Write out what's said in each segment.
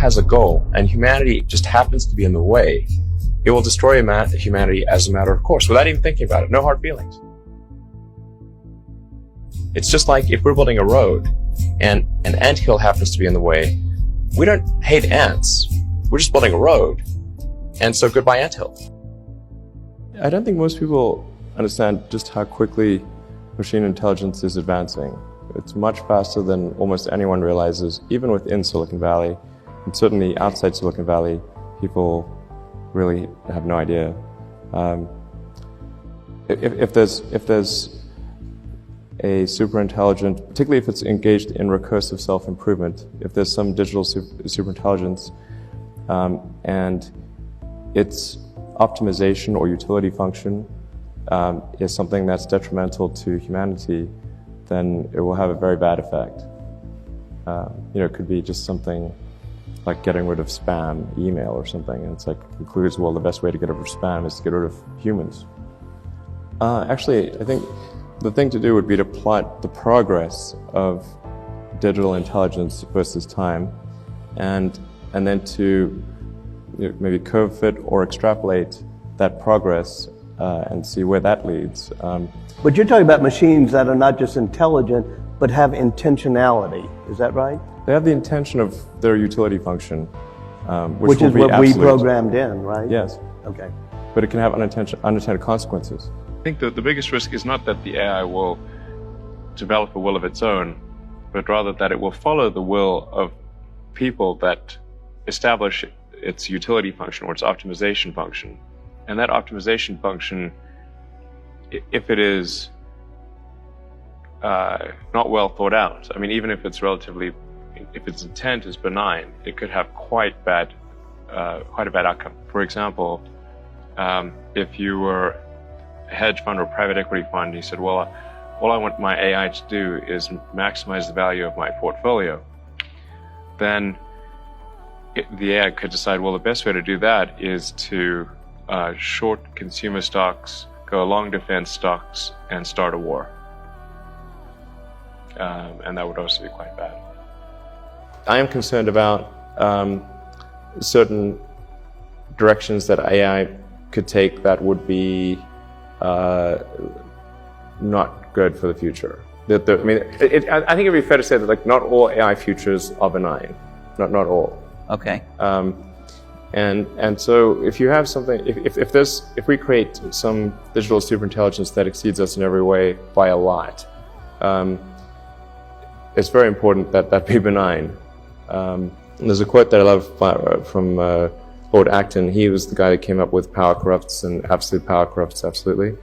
has a goal and humanity just happens to be in the way, it will destroy humanity as a matter of course, without even thinking about it. No hard feelings. It's just like if we're building a road and an anthill happens to be in the way, we don't hate ants. We're just building a road. And so goodbye anthill. I don't think most people understand just how quickly machine intelligence is advancing. It's much faster than almost anyone realizes, even within Silicon Valley. And certainly outside Silicon Valley, people really have no idea. If there's a super intelligent, particularly if it's engaged in recursive self-improvement, if there's some digital super intelligence and its optimization or utility function is something that's detrimental to humanity, then it will have a very bad effect. It could be just something like getting rid of spam email or something, and it's like concludes, well, the best way to get rid of spam is to get rid of humans. Actually, I think the thing to do would be to plot the progress of digital intelligence versus time, and then to maybe curve fit or extrapolate that progress and see where that leads. But you're talking about machines that are not just intelligent, but have intentionality. Is that right? They have the intention of their utility function, which is what we programmed in, right? Yes. Okay. But it can have unintended consequences. I think that the biggest risk is not that the AI will develop a will of its own, but rather that it will follow the will of people that establish its utility function or its optimization function. And that optimization function, if it is not well thought out, I mean, even if its intent is benign, it could have quite a bad outcome. For example, if you were a hedge fund or private equity fund, you said, well, all I want my AI to do is maximize the value of my portfolio, then the AI could decide, well, the best way to do that is to short consumer stocks, go long defense stocks, and start a war. And that would also be quite bad. I am concerned about certain directions that AI could take that would be not good for the future. I think it'd be fair to say that not all AI futures are benign, not all. Okay. And so if you have something, if we create some digital superintelligence that exceeds us in every way by a lot, it's very important that that be benign. There's a quote that I love from Lord Acton. He was the guy that came up with power corrupts and absolute power corrupts absolutely,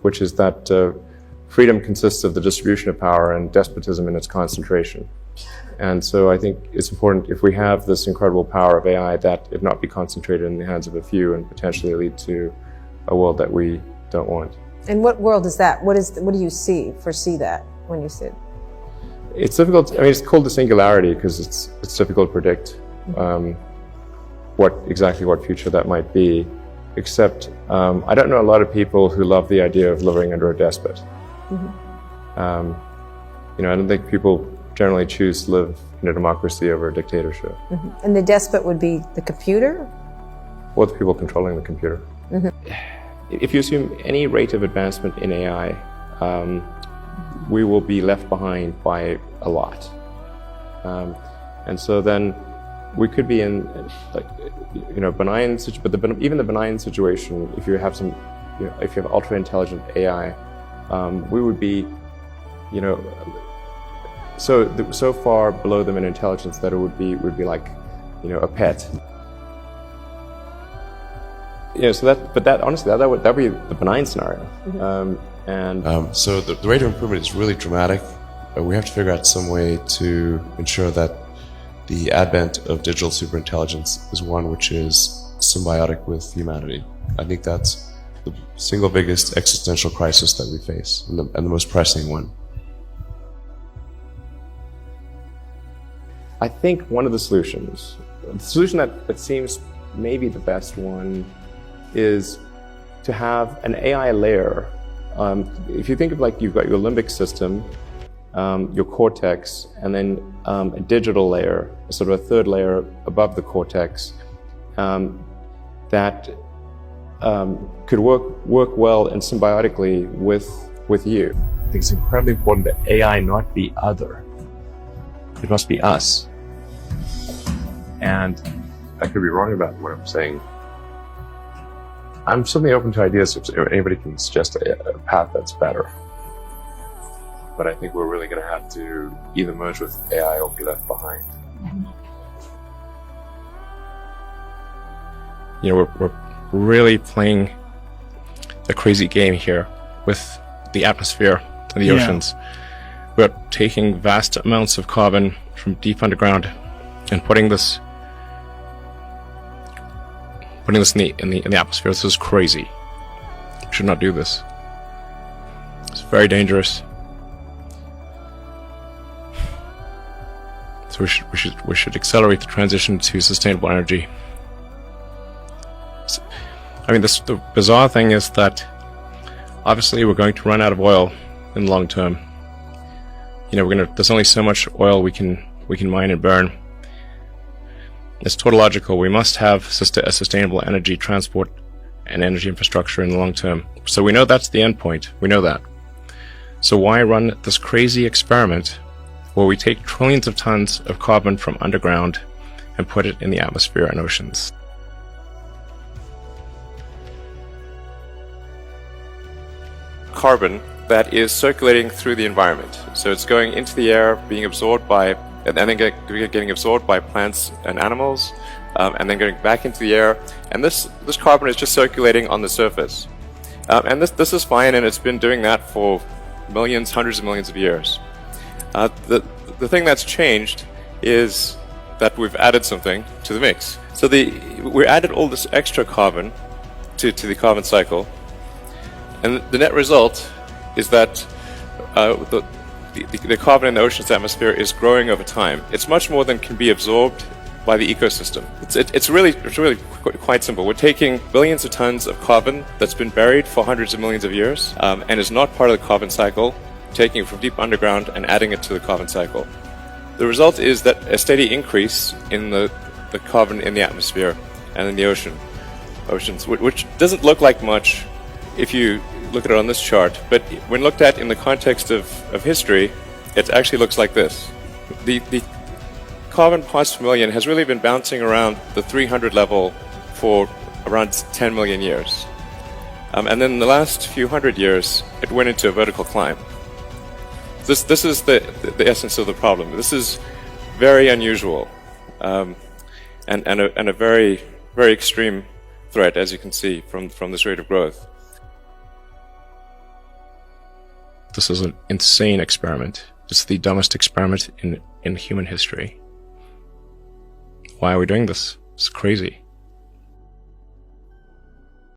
which is that freedom consists of the distribution of power and despotism in its concentration. And so I think it's important, if we have this incredible power of AI, that it not be concentrated in the hands of a few and potentially lead to a world that we don't want. And what world is that? What do you foresee that when you see it? It's difficult. It's called the singularity because it's difficult to predict exactly what future that might be. Except I don't know a lot of people who love the idea of living under a despot. I don't think people generally choose to live in a democracy over a dictatorship. And the despot would be the computer? Or the people controlling the computer. If you assume any rate of advancement in AI, we will be left behind by a lot. And so then we could be in benign, but even the benign situation, if you have if you have ultra intelligent AI, we would be, so far below them in intelligence that it would be like, a pet. Honestly, that would be the benign scenario. So the rate of improvement is really dramatic. We have to figure out some way to ensure that the advent of digital superintelligence is one which is symbiotic with humanity. I think that's the single biggest existential crisis that we face, and the most pressing one. I think one of the solution that seems maybe the best one is to have an AI layer. If you think of you've got your limbic system, your cortex, and then a digital layer, sort of a third layer above the cortex, that could work well and symbiotically with you. I think it's incredibly important that AI not be other. It must be us. And I could be wrong about what I'm saying. I'm certainly open to ideas if anybody can suggest a path that's better. But I think we're really going to have to either merge with AI or be left behind. You know, we're really playing a crazy game here with the atmosphere and the oceans. We're taking vast amounts of carbon from deep underground and putting this in the atmosphere. This is crazy. We should not do this. It's very dangerous. So we should accelerate the transition to sustainable energy. I mean, the bizarre thing is that obviously we're going to run out of oil in the long term. You know, there's only so much oil we can mine and burn. It's tautological. We must have a sustainable energy transport and energy infrastructure in the long term. So we know that's the end point. We know that. So why run this crazy experiment where we take trillions of tons of carbon from underground and put it in the atmosphere and oceans? Carbon that is circulating through the environment. So it's going into the air, being absorbed by, and then getting absorbed by plants and animals, and then going back into the air. And this carbon is just circulating on the surface. And this is fine, and it's been doing that for millions, hundreds of millions of years. The thing that's changed is that we've added something to the mix. So we added all this extra carbon to the carbon cycle, and the net result is that the carbon in the ocean's atmosphere is growing over time. It's much more than can be absorbed by the ecosystem. It's really quite simple. We're taking billions of tons of carbon that's been buried for hundreds of millions of years and is not part of the carbon cycle, taking it from deep underground and adding it to the carbon cycle. The result is that a steady increase in the carbon in the atmosphere and in the oceans, which doesn't look like much if you look at it on this chart, but when looked at in the context of history, it actually looks like this. The carbon parts per million has really been bouncing around the 300 level for around 10 million years. And then in the last few hundred years, it went into a vertical climb. This is the essence of the problem. This is very unusual and a very, very extreme threat, as you can see from this rate of growth. This is an insane experiment. It's the dumbest experiment in human history. Why are we doing this? It's crazy.